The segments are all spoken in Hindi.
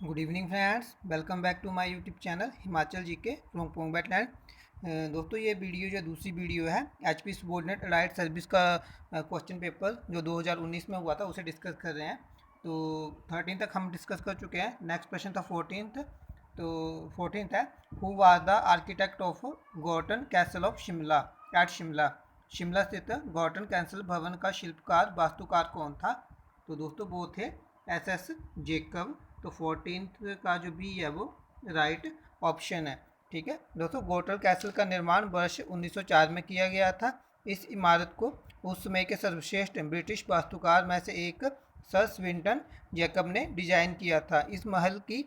Good evening friends, welcome back to my YouTube channel Himachal GK from पोंगबैटलैंड। दोस्तों, ये वीडियो जो दूसरी वीडियो है एचपी सबॉर्डिनेट राइट सर्विस का क्वेश्चन पेपर जो 2019 में हुआ था उसे डिस्कस कर रहे हैं। तो 13 तक हम डिस्कस कर चुके हैं। नेक्स्ट क्वेश्चन था 14th। तो 14th है, who was the architect of Gorton Castle of Shimla at Shimla. Shimla स्थित गॉर्टन कैसल भवन का शिल्पकार वास्तुकार कौन था? तो दोस्तों वो थे एस जेकब। तो 14th का जो बी है वो राइट ऑप्शन है। ठीक है दोस्तों, गॉर्टन कैसल का निर्माण वर्ष 1904 में किया गया था। इस इमारत को उस समय के सर्वश्रेष्ठ ब्रिटिश वास्तुकार में से एक सर स्विंटन जैकब ने डिजाइन किया था। इस महल की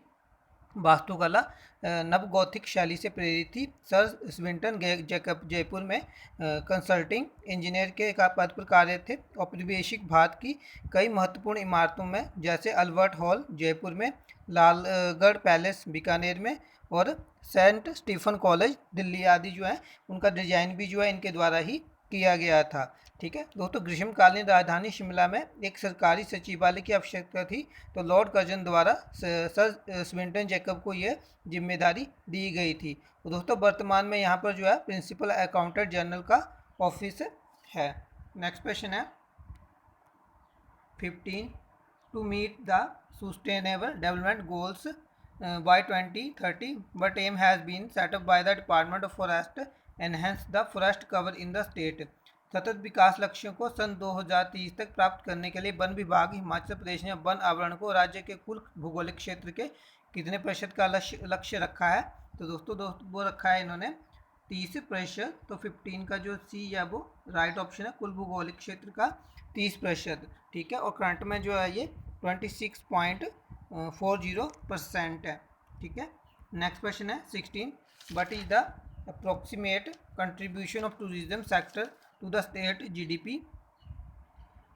वास्तुकला नवगोथिक शैली से प्रेरित थी। सर स्विंटन जैकब जयपुर में कंसल्टिंग इंजीनियर के पद पर कार्य थे। औपनिवेशिक भारत की कई महत्वपूर्ण इमारतों में जैसे अल्बर्ट हॉल जयपुर में, लालगढ़ पैलेस बीकानेर में और सेंट स्टीफन कॉलेज दिल्ली आदि जो है उनका डिजाइन भी जो है इनके द्वारा ही किया गया था। ठीक है दोस्तों, ग्रीष्मकालीन राजधानी शिमला में एक सरकारी सचिवालय की आवश्यकता थी। तो लॉर्ड कर्जन द्वारा सर स्विंटन जैकब को यह जिम्मेदारी दी गई थी। तो दोस्तों, वर्तमान में यहाँ पर जो है प्रिंसिपल अकाउंटेंट जनरल का ऑफिस है। नेक्स्ट क्वेश्चन है 15, to meet the sustainable development goals by 2030 but aim has been set up by the Department of Forest enhance the forest cover in the state। सतत विकास लक्ष्यों को सन 2030 तक प्राप्त करने के लिए वन विभाग हिमाचल प्रदेश ने वन आवरण को राज्य के कुल भौगोलिक क्षेत्र के कितने प्रतिशत का लक्ष्य रखा है? तो दोस्तों वो रखा है इन्होंने 30%। तो 15 का जो सी है वो राइट ऑप्शन है, कुल भौगोलिक क्षेत्र का 30%। ठीक है, और करंट में जो है ये 26.40% है। ठीक है, नेक्स्ट क्वेश्चन है 16, what is the approximate contribution of tourism sector to the state GDP.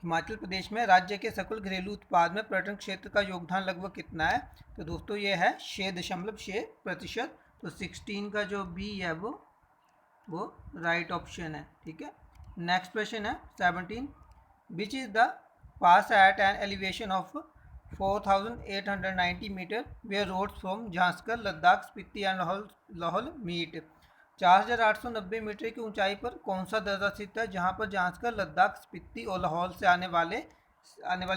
Himachal Pradesh में राज्य के सकल घरेलू उत्पाद में पर्यटन क्षेत्र का योगदान लगभग कितना है? तो दोस्तों ये है 6.6%। तो 16 का जो बी है वो राइट ऑप्शन है। ठीक है, नेक्स्ट क्वेश्चन है 17, which is the pass at an elevation of 4,890 metre where roads from Zanskar Ladakh Spiti and Lahaul meet. 4,890 metre की ऊंचाई पर कौन सा दर्रा स्थित है जहां पर झांसकर लद्दाख स्पीति और लाहौल से आने वाली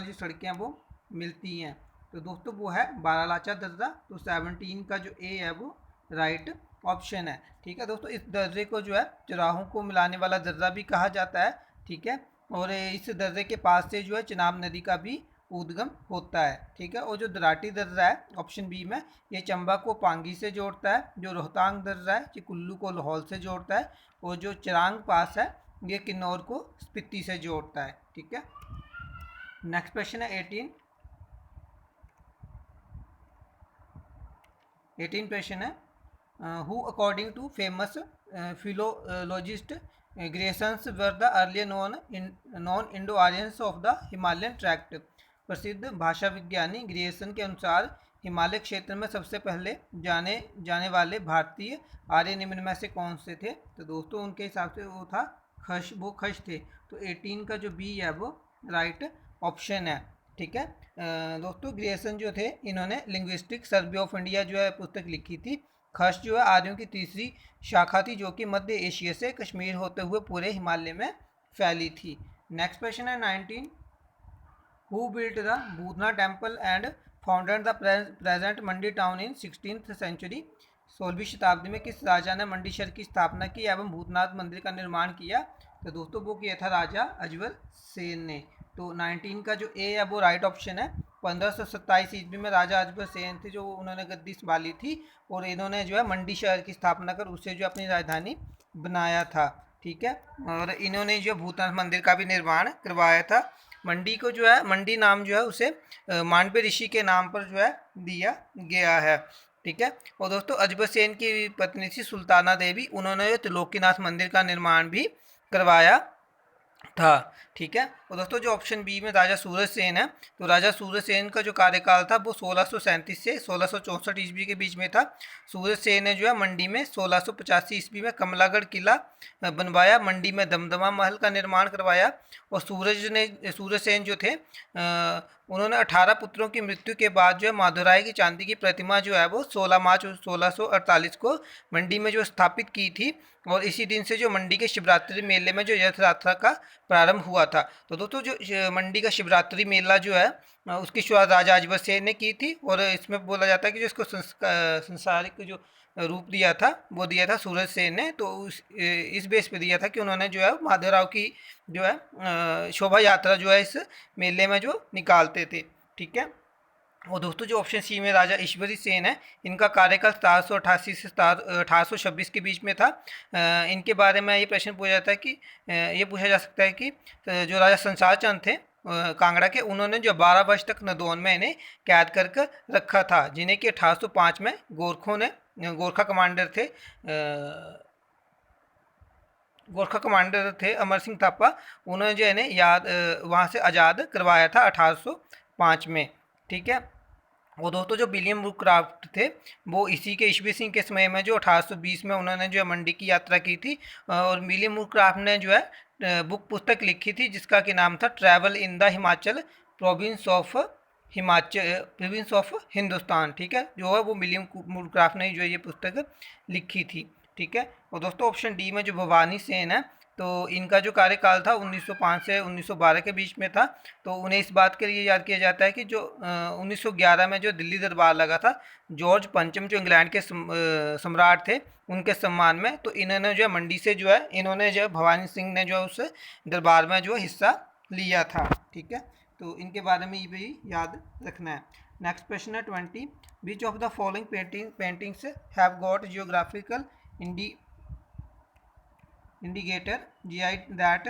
जो सड़कें हैं वो मिलती हैं? तो दोस्तों वो है बारालाचा दर्रा। तो 17 का जो ए है वो राइट ऑप्शन है। ठीक है दोस्तों, इस दर्रे को जो है चौराहों को मिलाने वाला दर्रा भी कहा जाता है। ठीक है, और इस दर्रे के पास से जो है चिनाब नदी का भी उद्गम होता है। ठीक है, और जो दराटी दर्रा है ऑप्शन बी में, ये चंबा को पांगी से जोड़ता है। जो रोहतांग दर्रा है ये कुल्लू को लाहौल से जोड़ता है। और जो चिरांग पास है ये किन्नौर को स्पीति से जोड़ता है। ठीक है, नेक्स्ट क्वेश्चन है 18 क्वेश्चन है, who according to famous philologist Grierson's were the earlier non Indo Aryans of the Himalayan tract. प्रसिद्ध भाषा विज्ञानी ग्रेसन के अनुसार हिमालय क्षेत्र में सबसे पहले जाने जाने वाले भारतीय आर्य निम्न में से कौन से थे? तो दोस्तों उनके हिसाब से वो था खश थे। तो 18 का जो बी है वो राइट ऑप्शन है। ठीक है दोस्तों, ग्रेसन जो थे इन्होंने लिंग्विस्टिक सर्वे ऑफ इंडिया जो है पुस्तक लिखी थी। खश जो है आर्यों की तीसरी शाखा थी जो कि मध्य एशिया से कश्मीर होते हुए पूरे हिमालय में फैली थी। नेक्स्ट क्वेश्चन है 19, who built the Bhootnath temple and founded the present Mandi town in 16th century. 16वीं शताब्दी में किस राजा ने मंडी शहर की स्थापना की एवं भूतनाथ मंदिर का निर्माण किया? तो दोस्तों वो किया था राजा अजबर सेन ने। तो 19 का जो ए है वो राइट ऑप्शन है। 1527 ईस्वी में राजा अजबर सेन थे जो उन्होंने गद्दी संभाली थी और इन्होंने जो है मंडी शहर की स्थापना कर उसे जो अपनी राजधानी बनाया था। ठीक है, और इन्होंने जो भूतनाथ मंदिर का भी निर्माण करवाया था। मंडी को जो है मंडी नाम जो है उसे मांडवे ऋषि के नाम पर जो है दिया गया है। ठीक है, और दोस्तों अजबर सेन की पत्नी थी सुल्ताना देवी, उन्होंने त्रिलोकीनाथ मंदिर का निर्माण भी करवाया था। ठीक है, और दोस्तों जो ऑप्शन बी में राजा सूरज सेन है, तो राजा सूरज सेन का जो कार्यकाल था वो 1637 से 1664 ईस्वी के बीच में था। सूरज सेन ने जो है मंडी में 1685 ईस्वी में कमलागढ़ किला बनवाया, मंडी में दमदमा महल का निर्माण करवाया। और सूरज सेन जो थे उन्होंने 18 पुत्रों की मृत्यु के बाद जो है माधुराय की चांदी की प्रतिमा जो है वो 16 मार्च 1648 को मंडी में जो स्थापित की थी, और इसी दिन से जो मंडी के शिवरात्रि मेले में जो रथ यात्रा का प्रारंभ हुआ था। तो दोस्तों जो मंडी का शिवरात्रि मेला जो है उसकी शुरुआत राजा अजबर सेन ने की थी, और इसमें बोला जाता है कि जो इसको संसारिक जो रूप दिया था वो दिया था सूरज सेन ने। तो इस बेस पे दिया था कि उन्होंने जो है माधवराव की जो है शोभा यात्रा जो है इस मेले में जो निकालते थे। ठीक है, और दोस्तों जो ऑप्शन सी में राजा ईश्वरी सेन है, इनका कार्यकाल 1788 से 1826 के बीच में था। इनके बारे में ये प्रश्न पूछा जाता है कि ये पूछा जा सकता है कि जो राजा संसार चंद थे कांगड़ा के, उन्होंने जो 12 वर्ष तक नदौन में इन्हें कैद कर रखा था, जिन्हें कि 1805 में गोरखा कमांडर थे अमर सिंह थापा, उन्होंने जो इन्हें वहाँ से आज़ाद करवाया था 1805 में। ठीक है, और दोस्तों जो विलियम बुकक्राफ्ट थे वो इसी के ईस्वी सिंह के समय में जो 1820 में उन्होंने जो है मंडी की यात्रा की थी, और विलियम बुकक्राफ्ट ने जो है पुस्तक लिखी थी जिसका कि नाम था travel in the Himachal province of Hindustan. ठीक है, जो है वो विलियम बुकक्राफ्ट ने जो ये पुस्तक लिखी थी। ठीक है, और दोस्तों ऑप्शन डी में जो भवानी सेन है, तो इनका जो कार्यकाल था 1905 से 1912 के बीच में था। तो उन्हें इस बात के लिए याद किया जाता है कि जो 1911 में जो दिल्ली दरबार लगा था जॉर्ज पंचम जो इंग्लैंड के सम्राट थे उनके सम्मान में, तो इन्होंने जो है मंडी से जो है इन्होंने जो भवानी सिंह ने जो उस दरबार में जो हिस्सा लिया था। ठीक है, तो इनके बारे में ये भी याद रखना है। नेक्स्ट क्वेश्चन है 20, विच of the following paintings have got geographical indicator GI that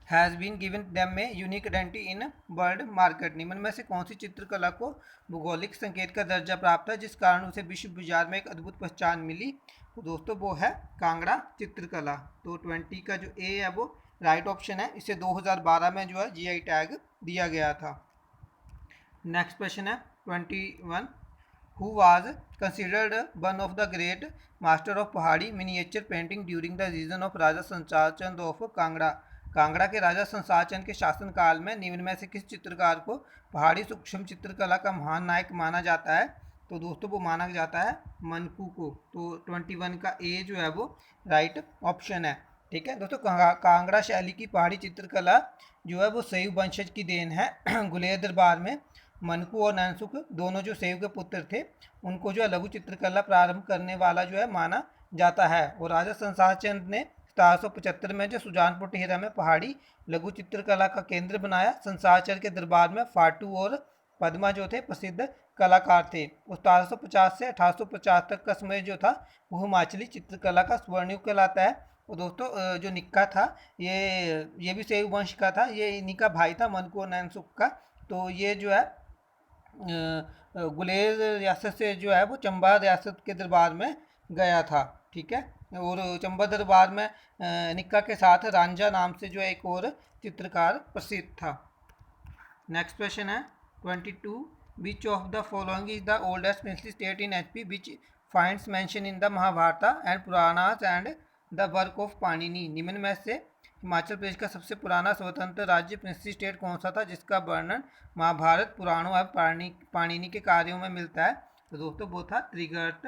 has been given them a unique identity in world market। निम्न में से कौन सी चित्रकला को भौगोलिक संकेत का दर्जा प्राप्त है जिस कारण उसे विश्व बाजार में एक अद्भुत पहचान मिली? तो दोस्तों वो है कांगड़ा चित्रकला। तो 20 का जो ए है वो राइट ऑप्शन है, इसे 2012 में जो है GI टैग दिया गया था। नेक्स्ट क्वेश्चन है 21, who was considered one of the great master of पहाड़ी miniature painting during the reign of राजा संसार चंद of कांगड़ा। कांगड़ा के राजा संसार चंद के शासनकाल में निम्न में से किस चित्रकार को पहाड़ी सूक्ष्म चित्रकला का महान नायक माना जाता है? तो दोस्तों वो माना जाता है मनकू को। तो 21 का ए जो है वो राइट ऑप्शन है। ठीक है दोस्तों, कांगड़ा शैली की पहाड़ी चित्रकला जो है वो शैव वंशज की देन है। गुलेर दरबार में मनकू और नैनसुख दोनों जो शैव के पुत्र थे उनको जो है लघु चित्रकला प्रारंभ करने वाला जो है माना जाता है। और राजा संसार चंद ने 1775 में जो सुजानपुर टिहरा में पहाड़ी लघु चित्रकला का केंद्र बनाया। संसार चंद के दरबार में फाटू और पद्मा जो थे प्रसिद्ध कलाकार थे। 1750 से 1850 तक का समय जो था वो हिमाचली चित्रकला का स्वर्णयुग कहलाता है। और दोस्तों जो निक्का था ये भी शैव वंश का था, ये इन्हीं का भाई था मनकू और नैनसुख का। तो ये जो है गुलेर रियासत से जो है वो चंबा रियासत के दरबार में गया था। ठीक है, और चंबा दरबार में निक्का के साथ रांझा नाम से जो एक और चित्रकार प्रसिद्ध था। नेक्स्ट क्वेश्चन है 22, which of the following is the oldest princely state in HP which finds mention in the Mahabharata and Puranas and the work of Panini. निम्न में से हिमाचल प्रदेश का सबसे पुराना स्वतंत्र राज्य प्रिंसली स्टेट कौन सा था जिसका वर्णन महाभारत पुराणों एवं पाणिनि के कार्यों में मिलता है? तो दोस्तों वो था त्रिगर्त।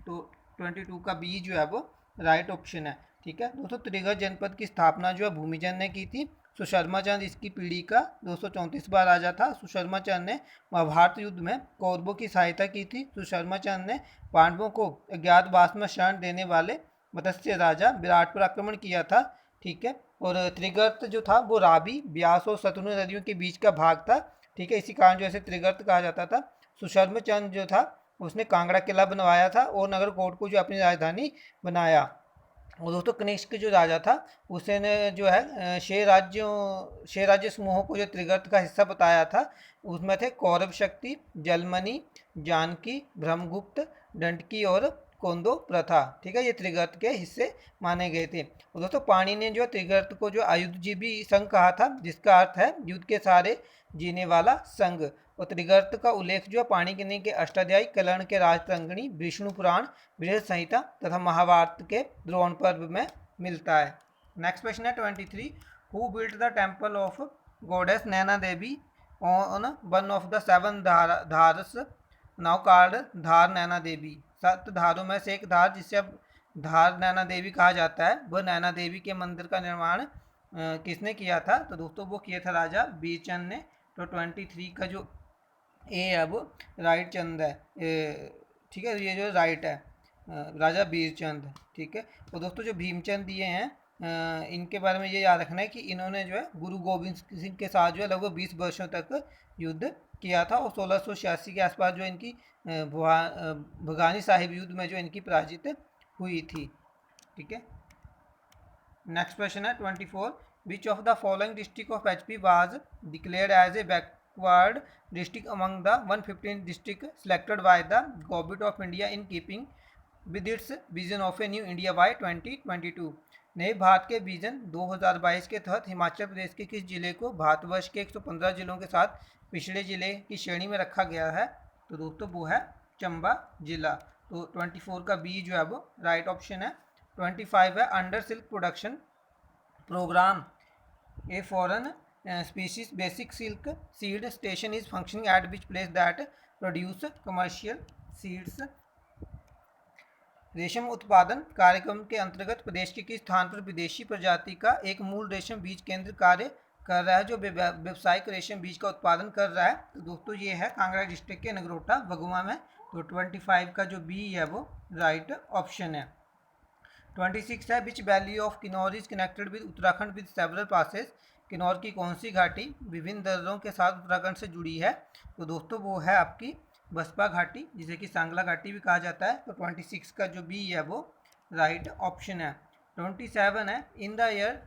तो 22 का बी जो है वो राइट ऑप्शन है। ठीक है दोस्तों, त्रिगर्त जनपद की स्थापना जो है भूमिजन ने की थी। सुशर्मा चंद इसकी पीढ़ी का 234वां राजा था। सुशर्मा चंद ने महाभारत युद्ध में कौरवों की सहायता की थी। सुशर्मा चंद ने पांडवों को अज्ञातवास में शरण देने वाले मत्स्य राजा विराट पर आक्रमण किया था। ठीक है, और त्रिगर्त जो था वो रावी, ब्यास और सतलुज नदियों के बीच का भाग था। ठीक है, इसी कारण जो ऐसे त्रिगर्त कहा जाता था। सुशर्मा चंद जो था उसने कांगड़ा किला बनवाया था और नगरकोट को जो अपनी राजधानी बनाया। और दोस्तों कनिष्क जो राजा था उसने जो है 6 राज्य समूहों को जो त्रिगर्त का हिस्सा बताया था। उसमें थे कौरव शक्ति, जलमणि, जानकी, ब्रह्मगुप्त, दंडकी और कोंदो प्रथा। ठीक है, ये त्रिगर्त के हिस्से माने गए थे। और दोस्तों पाणिनि ने जो त्रिगर्त को जो आयुधजीवी संघ कहा था जिसका अर्थ है युद्ध के सारे जीने वाला संघ। और त्रिगर्त का उल्लेख जो पाणिनि के अष्टाध्यायी, कर्ण के राजतरंगिणी, विष्णु पुराण, बृहद संहिता तथा महाभारत के द्रोण पर्व में मिलता है। नेक्स्ट क्वेश्चन है 23, who built the temple of goddess Naina Devi on one of the seven धारस now called धार नैना देवी। 7 धारों में से एक धार जिसे अब धार नैना देवी कहा जाता है, वह नैना देवी के मंदिर का निर्माण किसने किया था? तो दोस्तों वो किया था राजा बीरचंद ने। तो 23 का जो ए है वो राइट चंद है, ठीक है, ये जो राइट है राजा बीरचंद, ठीक है। तो दोस्तों जो भीमचंद दिए हैं इनके बारे में ये याद रखना है कि इन्होंने जो है गुरु गोविंद सिंह के साथ जो है लगभग 20 वर्षों तक युद्ध किया था और 1686 के आसपास जो इनकी भगानी साहिब युद्ध में जो इनकी पराजित हुई थी, ठीक है। नेक्स्ट क्वेश्चन है 24, which of the following district of HP was declared as a backward district among the 115 district selected by the government of India in keeping with its vision of a new India by 2022। नए भारत के विजन 2022 के तहत हिमाचल प्रदेश के किस जिले को भारतवर्ष के 115 जिलों के साथ पिछड़े जिले की श्रेणी में रखा गया है? तो दोस्तों वो है चंबा जिला। तो 24 का बी जो है वो राइट ऑप्शन है। 25 है under silk production programme a foreign species basic silk seed station is functioning at which place that produce commercial seeds. रेशम उत्पादन कार्यक्रम के अंतर्गत प्रदेश के किस स्थान पर विदेशी प्रजाति का एक मूल रेशम बीज केंद्र कार्य कर रहा है जो व्यावसायिक रेशम बीज का उत्पादन कर रहा है? तो दोस्तों ये है कांगड़ा डिस्ट्रिक्ट के नगरोटा भगुआ में। तो 25 का जो बी है वो राइट ऑप्शन है। 26 है विच valley of Kinnaur is connected with Uttarakhand with several passes. Kinnaur की कौन सी घाटी विभिन्न दर्रों के साथ उत्तराखंड से जुड़ी है? तो दोस्तों वो है आपकी बसपा घाटी, जिसे कि सांगला घाटी भी कहा जाता है। तो 26 का जो बी है वो राइट ऑप्शन है। 27 है in the year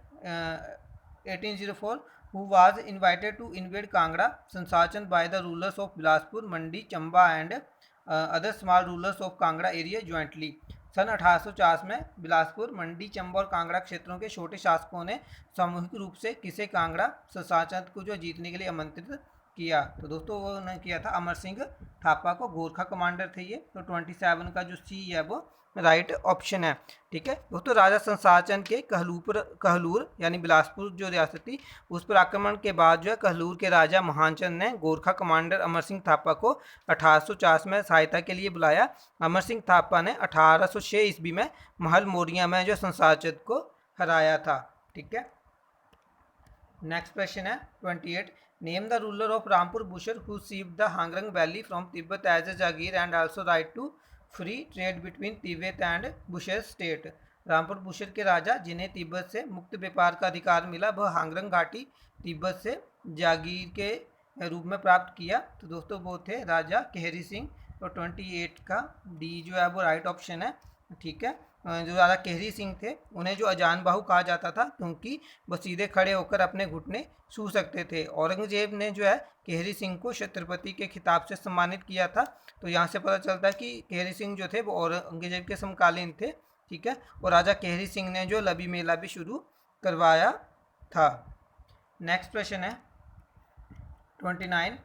1804 who was invited to invade Kangra Sansar Chand by the rulers of Bilaspur Mandi Chamba and other small rulers of Kangra area jointly. सन 1850 में बिलासपुर मंडी चंबा और कांगड़ा क्षेत्रों के छोटे शासकों ने सामूहिक रूप से किसे कांगड़ा संसाचन को जो जीतने के लिए आमंत्रित किया? तो दोस्तों वो उन्होंने किया था अमर सिंह थापा को, गोरखा कमांडर थे ये। तो 27 का जो सी है वो राइट ऑप्शन है, ठीक है। दोस्तों राजा संसाचन के कहलूर यानी बिलासपुर जो रियासत थी उस पर आक्रमण के बाद जो है कहलूर के राजा महानचंद ने गोरखा कमांडर अमर सिंह थापा को 1850 में सहायता के लिए बुलाया। अमर सिंह थापा ने 1806 ईस्वी में महल मोरिया में जो संसाचन को हराया था, ठीक है। नेक्स्ट क्वेश्चन है 28, name the ruler of Rampur Bushahr who ceded the Hangrang valley from Tibet as a jagir and also right to free trade between Tibet and Bushahr state. Rampur Bushahr के राजा जिन्हें तिब्बत से मुक्त व्यापार का अधिकार मिला वह हांगरंग घाटी तिब्बत से जागीर के रूप में प्राप्त किया। तो दोस्तों वो थे राजा केहरी सिंह। तो 28 का डी जो है वो राइट ऑप्शन है, ठीक है। जो राजा केहरी सिंह थे उन्हें जो अजान बाहु कहा जाता था क्योंकि वो सीधे खड़े होकर अपने घुटने छू सकते थे। औरंगजेब ने जो है केहरी सिंह को छत्रपति के खिताब से सम्मानित किया था। तो यहाँ से पता चलता है कि केहरी सिंह जो थे वो औरंगजेब के समकालीन थे, ठीक है। और राजा केहरी सिंह ने जो लबी मेला भी शुरू करवाया था। नेक्स्ट क्वेश्चन है 29,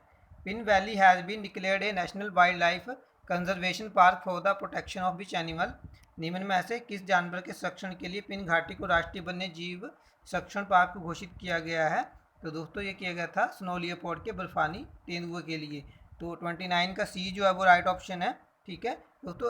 Pin Valley has been declared a national wild life conservation park for the protection of which animal. निम्न में से किस जानवर के संरक्षण के लिए पिन घाटी को राष्ट्रीय वन्य जीव संरक्षण पार्क घोषित किया गया है? तो दोस्तों ये किया गया था स्नो लियोपार्ड के बर्फानी तेंदुए के लिए। तो 29 का सी जो है वो राइट ऑप्शन है, ठीक है। दोस्तों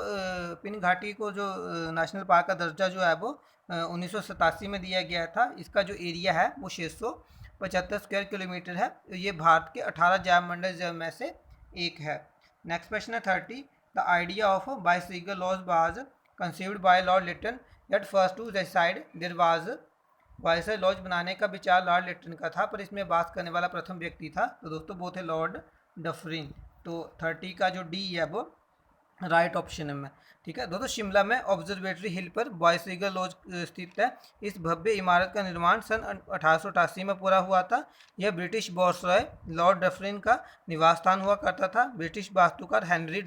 पिन घाटी को जो नेशनल पार्क का दर्जा जो है वो 1987 में दिया गया था। इसका जो एरिया है वो 675 स्क्वायर किलोमीटर है। ये भारत के 18 जैव मंडल में से एक है। नेक्स्ट क्वेश्चन है 30, the idea of viceregal lodge was conceived by Lord Lytton at first to decide there was. Viceroy lodge बनाने का विचार लॉर्ड लिटन का था पर इसमें बात करने वाला प्रथम व्यक्ति था। तो दोस्तों वो थे लॉर्ड डफरिन। तो 30 का जो डी है वो राइट ऑप्शन में, ठीक है। दोस्तों शिमला में ऑब्जर्वेटरी हिल पर वाइसरॉय लॉज स्थित है। इस भव्य इमारत का निर्माण सन 1888 में पूरा हुआ था। यह ब्रिटिश वाइसरॉय लॉर्ड डफरिन का निवास स्थान हुआ करता था। ब्रिटिश वास्तुकार हेनरी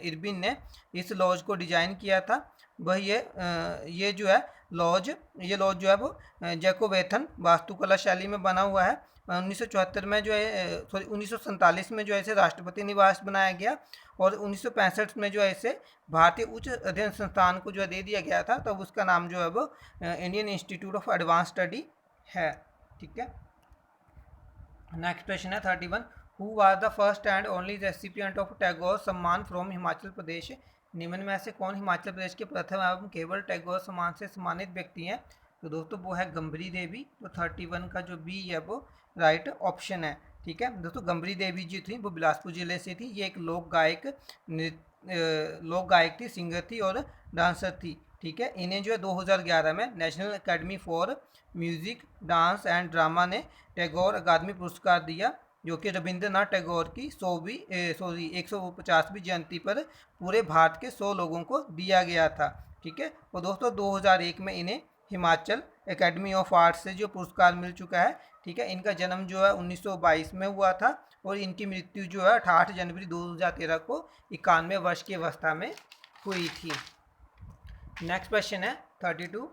इरविन ने इस लॉज को डिजाइन किया था। वह ये जो है लॉज जो है वो जैकोबेथन वास्तुकला शैली में बना हुआ है। 1974 में जो है 1947 में जो है इसे राष्ट्रपति निवास बनाया गया और 1965 में जो है इसे भारतीय उच्च अध्ययन संस्थान को जो है दे दिया गया था। तो उसका नाम जो है वो Indian institute of advance study है, ठीक है। नेक्स्ट क्वेश्चन है 31, who was the first and only recipient of Tagore सम्मान फ्रॉम हिमाचल प्रदेश? निम्न में से कौन हिमाचल प्रदेश के प्रथम एवं केवल टैगोर सम्मान से सम्मानित व्यक्ति हैं? तो दोस्तों वो है गंभरी देवी। तो 31 का जो बी है वो राइट ऑप्शन है। ठीक है दोस्तों, गंभरी देवी जी थी वो बिलासपुर जिले से थी। ये एक लोक गायक थी, सिंगर थी और डांसर थी। ठीक है, इन्हें जो है 2011 में national academy for music dance and drama ने टैगोर अकादमी पुरस्कार दिया, जो कि रविंद्रनाथ टैगोर की 150वीं जयंती पर पूरे भारत के 100 लोगों को दिया गया था। ठीक है, और दोस्तों 2001 में इन्हें हिमाचल एकेडमी ऑफ आर्ट्स से जो पुरस्कार मिल चुका है। ठीक है, इनका जन्म जो है 1922 में हुआ था और इनकी मृत्यु जो है 8 जनवरी 2013 को 91 वर्ष की अवस्था में हुई थी। नेक्स्ट क्वेश्चन है 32।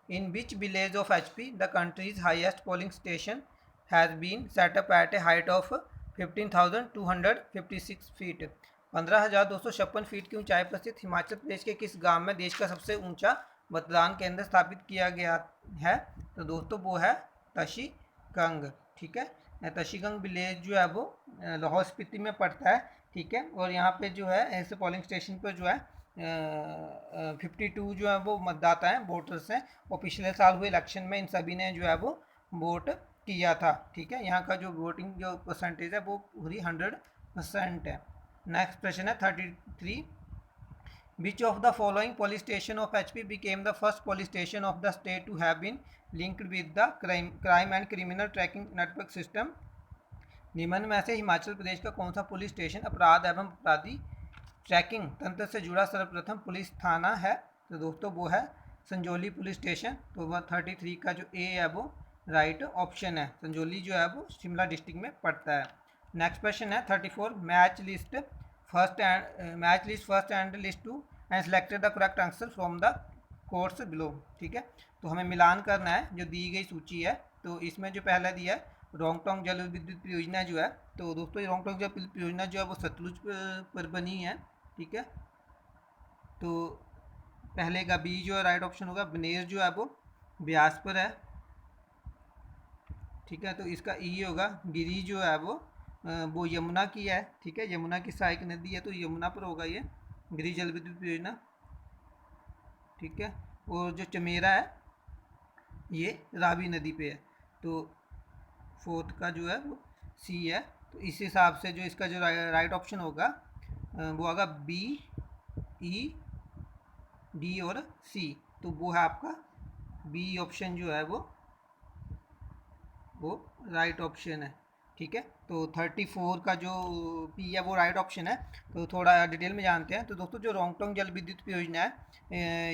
In which village of HP the country's highest polling station has been set up at a height of 15,256 feet? 15,256 feet की ऊंचाई पर स्थित हिमाचल प्रदेश के किस गांव में देश का सबसे ऊंचा मतदान केंद्र स्थापित किया गया है? तो दोस्तों वो है तशीगंग। ठीक है, तशीगंग विलेज जो है वो लाहौल स्पीति में पड़ता है। ठीक है, और यहाँ पे जो है ऐसे पोलिंग स्टेशन पर जो है 52 जो है वो मतदाता हैं, वोटर्स हैं, और पिछले साल हुए इलेक्शन में इन सभी ने जो है वो वोट किया था। ठीक है, यहाँ का जो वोटिंग जो परसेंटेज है वो पूरी 100% है। नेक्स्ट क्वेश्चन है 33। Which of the following police station of HP became the first police station of the state to have been linked with the crime and criminal tracking network system? निम्न में से हिमाचल प्रदेश का कौन सा पुलिस स्टेशन अपराध एवं अपराधी ट्रैकिंग तंत्र से जुड़ा सर्वप्रथम पुलिस थाना है? तो दोस्तों वो है संजौली पुलिस स्टेशन। तो वह 33 का जो ए है वो राइट ऑप्शन है। संजौली जो है वो शिमला डिस्ट्रिक्ट में पड़ता है। नेक्स्ट क्वेश्चन है 34। Match list first and list two and selected the correct answer from the course below. ठीक है, तो हमें मिलान करना है जो दी गई सूची है। तो इसमें जो पहला दिया है रोंगटोंग जल विद्युत परियोजना जो है, तो दोस्तों ये रोंगटोंग जल परियोजना जो है वो सतलुज पर बनी है। ठीक है, तो पहले का बी जो है राइट ऑप्शन होगा। बनेर जो है वो ब्यास पर है। ठीक है, तो इसका ई होगा। गिरी जो है वो यमुना की है। ठीक है, यमुना की सहायक नदी है तो यमुना पर होगा ये गिरी जल विद्युत परियोजना। ठीक है, और जो चमेरा है ये रावी नदी पे है। तो फोर्थ का जो है वो सी है। तो इस हिसाब से जो इसका जो राइट ऑप्शन होगा वो होगा बी, ई, डी और सी। तो वो है आपका बी ऑप्शन जो है वो राइट ऑप्शन है। ठीक है, तो 34 का जो पी है वो राइट ऑप्शन है। तो थोड़ा डिटेल में जानते हैं। तो दोस्तों जो रोंगटोंग जल विद्युत परियोजना है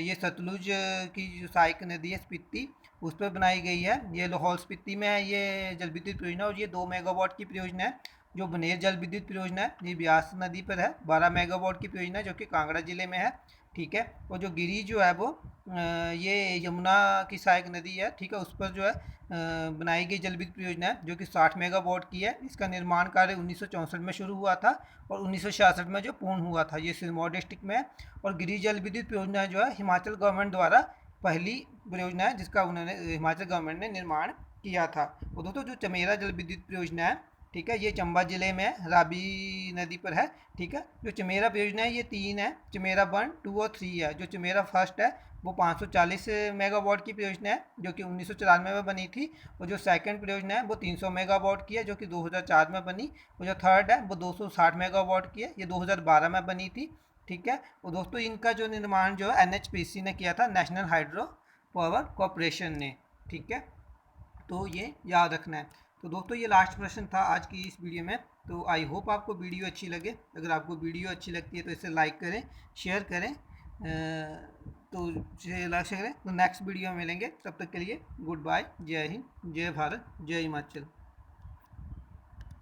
ये सतलुज की जो सहायक नदी है स्पीति उस पर बनाई गई है। ये लाहौल स्पीति में है ये जल विद्युत परियोजना, और ये 2 मेगावाट की परियोजना है। जो बनेर जल विद्युत परियोजना है ये ब्यास नदी पर है, 12 मेगावाट की परियोजना है जो कि कांगड़ा जिले में है। ठीक है, और जो गिरी जो है वो ये यमुना की सहायक नदी है। ठीक है, उस पर जो है बनाई गई जल विद्युत परियोजना है जो कि 60 मेगावाट की है। इसका निर्माण कार्य 1964 में शुरू हुआ था और 1966 में जो पूर्ण हुआ था। ये सिरमौर डिस्ट्रिक्ट में है। और गिरी जल विद्युत परियोजना जो है हिमाचल गवर्नमेंट द्वारा पहली परियोजना है जिसका उन्होंने हिमाचल गवर्नमेंट ने निर्माण किया था। और दोस्तों जो चमेरा जल विद्युत परियोजना है, ठीक है, ये चंबा जिले में है, रावी नदी पर है। ठीक है, जो चमेरा परियोजना है ये 3 है, चमेरा 1, 2 और 3 है। जो चमेरा फर्स्ट है वो 540 मेगावाट की परियोजना है जो कि 1994 में बनी थी। और जो सेकंड परियोजना है वो 300 मेगावाट की है जो कि 2004 में बनी। और जो थर्ड है वो 260 मेगावाट की है, ये 2012 में बनी थी। ठीक है, और दोस्तों इनका जो निर्माण जो है NHPC ने किया था, नेशनल हाइड्रो पावर कॉरपोरेशन ने। ठीक है, तो ये याद रखना है। तो दोस्तों ये लास्ट प्रश्न था आज की इस वीडियो में। तो आई होप आपको वीडियो अच्छी लगे। अगर आपको वीडियो अच्छी लगती है तो इसे लाइक करें, शेयर करें। तो लाइक करें। तो नेक्स्ट वीडियो में मिलेंगे, तब तक के लिए गुड बाय। जय हिंद, जय भारत, जय हिमाचल।